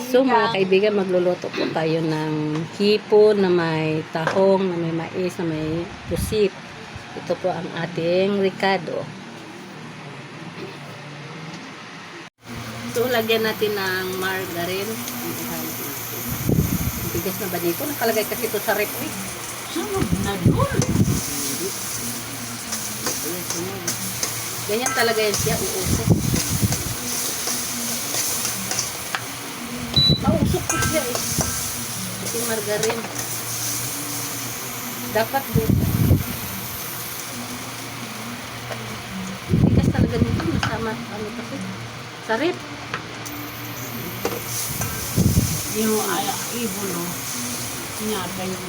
So mga kaibigan, magluluto po tayo ng hipon na may tahong, na may mais, na may pusit. Ito po ang ating ricado. So lagyan natin ng margarine. Bigas na ba dito? Nakalagay kasi ito sa rep. Sunod na doon. Ganyan talaga yan siya, uusok. Mausok po siya eh. Kasi margarine. Dapat doon. Bigas talaga dito. Masama, ano kasi. Sa rep. Yung ibulo. Nyata yung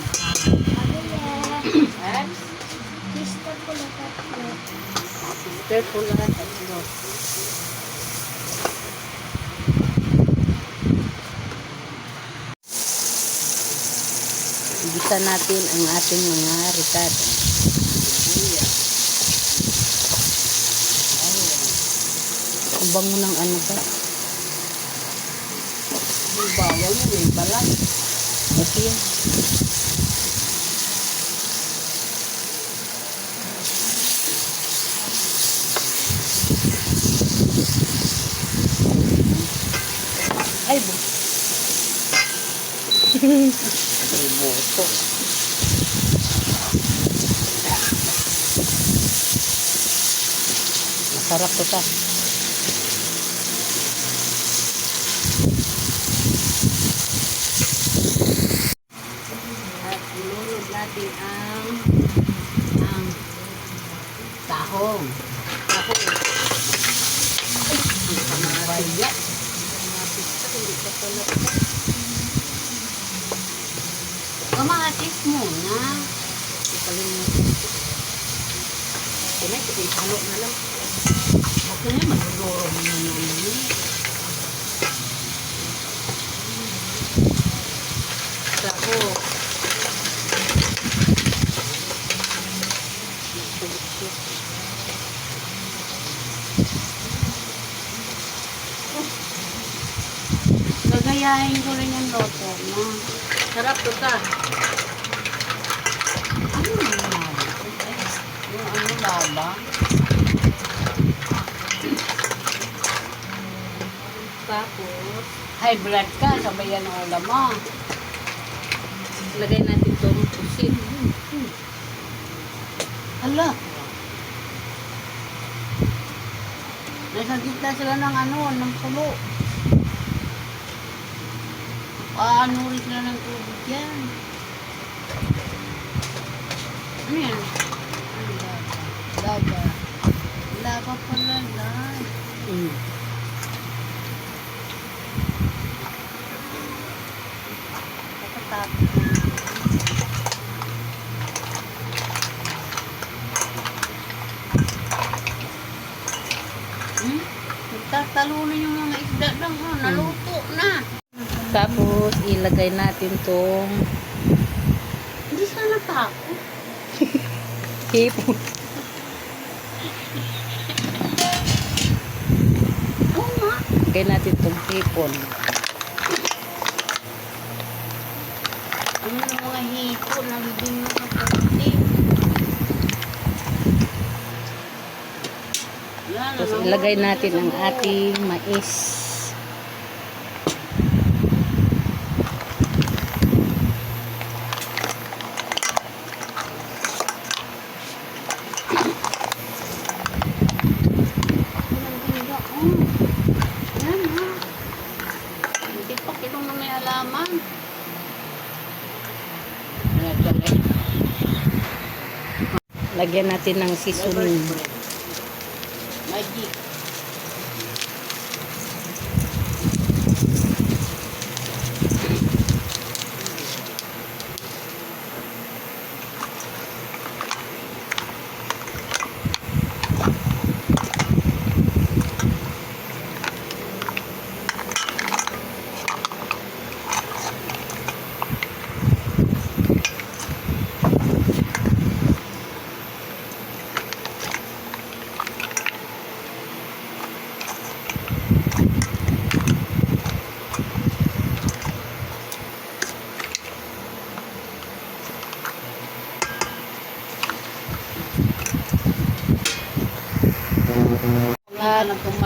Careful lahat. Ano. Igisa natin ang ating mga ricado. Ang bango ng ano ba? yung bawal mo, may balat. Okay. Ay, bu. Ay, buto. Masarap to ta. At ilunod natin ang tahong. Tahong. Ay, ang kamatis. Kamatis muna. Ikalimutan ko. Tinay, halo na lang. Huwag ka na magdodoro mo na naman. Tahong. Gagayahin ko rin yung loto na. Sarap to ta. Ano yung laba? Yung ano laba? Tapos, High blood ka, sabay yan ang ulam mo. lagay natin itong pusit. Hala. Nasa gitna sila ng ano, ng pulo. Ano rin sila ng tubig yan. Ano yan? Ano laba? Laba. Laba pala lang. Kapatapos. Nagtatalunan yung mga isda lang. Naluto na. Tapos, ilagay natin itong Hindi sana pa ako. hipon. Oo nga. Ilagay natin itong hipon. Ano yung mga hito, nagiging mga puti. Tapos, ilagay natin ang ating mais. Hindi pa kilong na may alaman. Lagyan natin ng seasoning. Magic.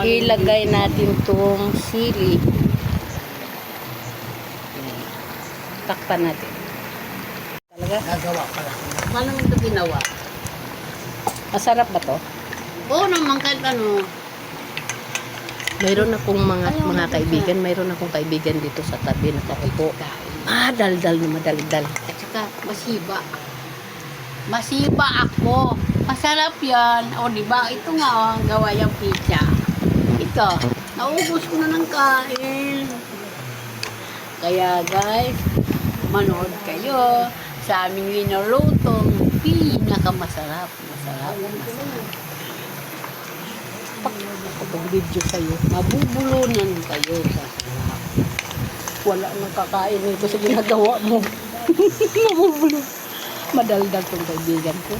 ilagay natin tong sili. Takpan natin. Talaga? Gagawa pala. Paano mo ito ginawa? Masarap ba to? Oo naman kahit ano. Mayroon akong mga Ayaw na kaibigan, mayroon akong kaibigan dito sa tabi nakaupo. Madaldal na madaldal. At saka masiba. Masiba ako. Masarap yan. O diba? Ito nga ang gawa yung pizza. Ito. Naubos ko na ng kain. Kaya guys, manood kayo sa aming linulutong pinakamasarap. Masarap. Kapag video kayo, Mabubulunan kayo sa sarap. wala nang kakain nito sa ginagawa mo. Mabubulo. Madaldal tong kaibigan ko.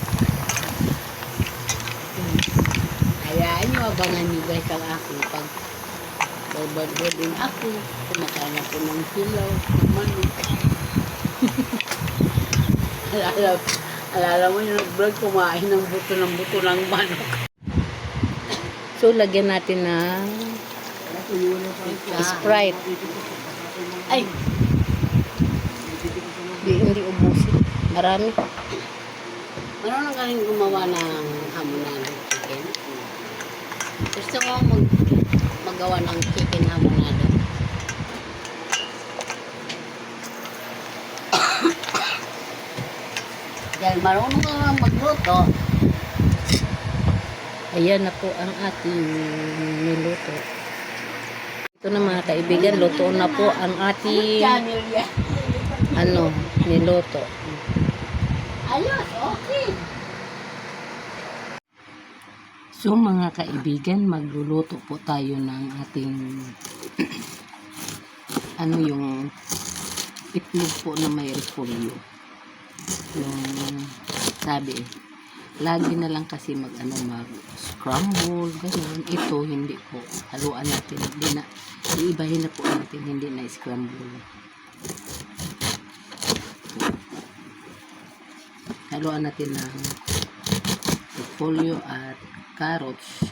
Hayaan nyo, abangan nyo guys ang aking pag babado din ako. Kumakain ako ng hilaw, ng manok. Alala mo yung nag-vlog, kumain ng buto ng manok. So, lagyan natin ng Sprite. Ay, Hindi ubusin. Marami. marunong ka rin gumawa ng hamonado chicken. Gusto mo magawa ng chicken hamonado. Dahil marunong ka nga magluto. Ayan na po ang ating niluto. Ito na mga kaibigan, luto na po ang ating Channel yan. niluto. Ayos, okay. So mga kaibigan, magluluto po tayo ng ating yung itlog po na may repolyo. Yung sabi lagi na lang kasi mag-scramble, ganun. Ito, hindi po. Haluan natin. Iibahin na po natin, hindi na scramble. Haluan natin ng repolyo at carrots.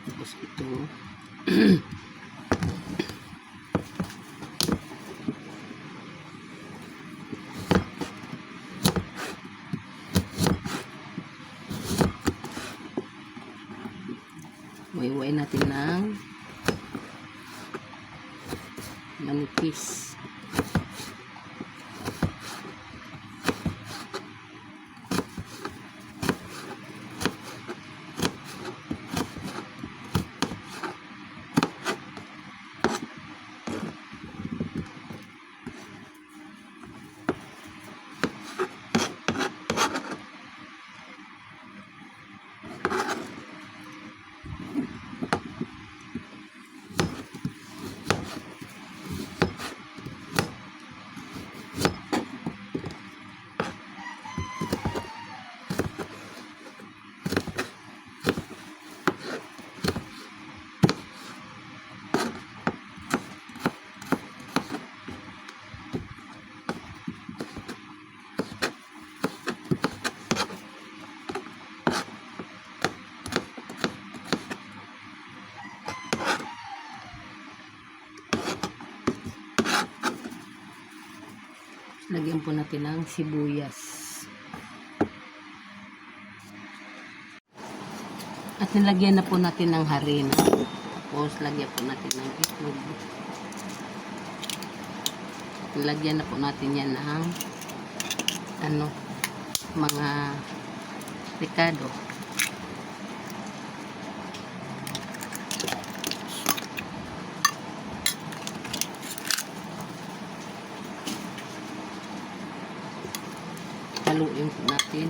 Tapos ito wayway natin ng manipis. Lagyan po natin ng sibuyas. At nilagyan na po natin ng harina. Tapos lagyan po natin ng itlog. Lagyan na po natin yan ng ano, mga ricado. Haluin po natin.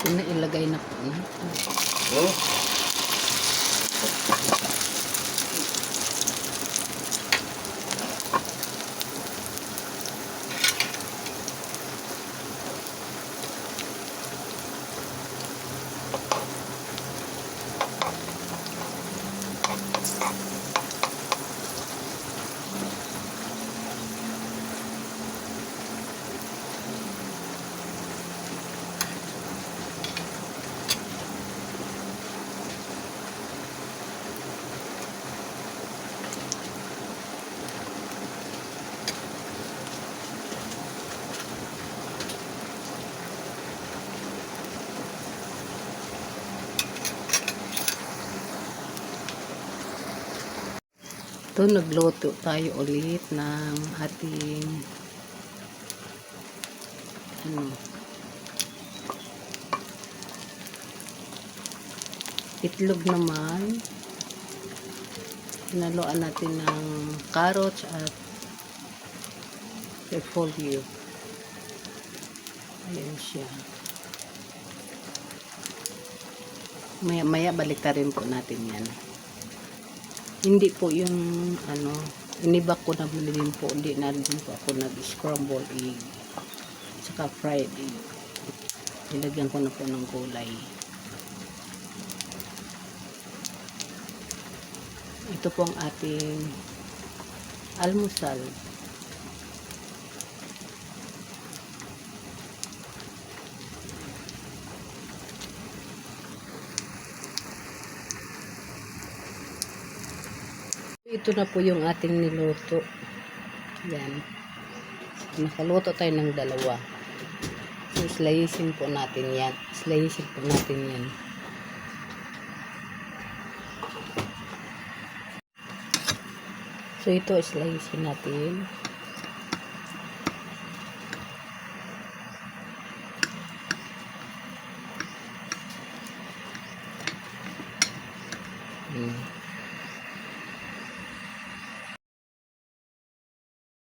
Ito na, ilagay na po natin. Ito, nagluto tayo ulit ng ating itlog naman. Hinaluan natin ng carrots at repolyo. Ayan siya. Maya balik rin po natin yan. Hindi po yung inibak ko na din po, hindi na din po ako nag-scramble egg saka fried egg. Nilagyan ko na po ng gulay. Ito po ang ating almusal. Ito na po yung ating niluto. Yan. Nakaluto tayo ng dalawa. So, slicein po natin yan. Slicein po natin yan. So, ito slicein natin.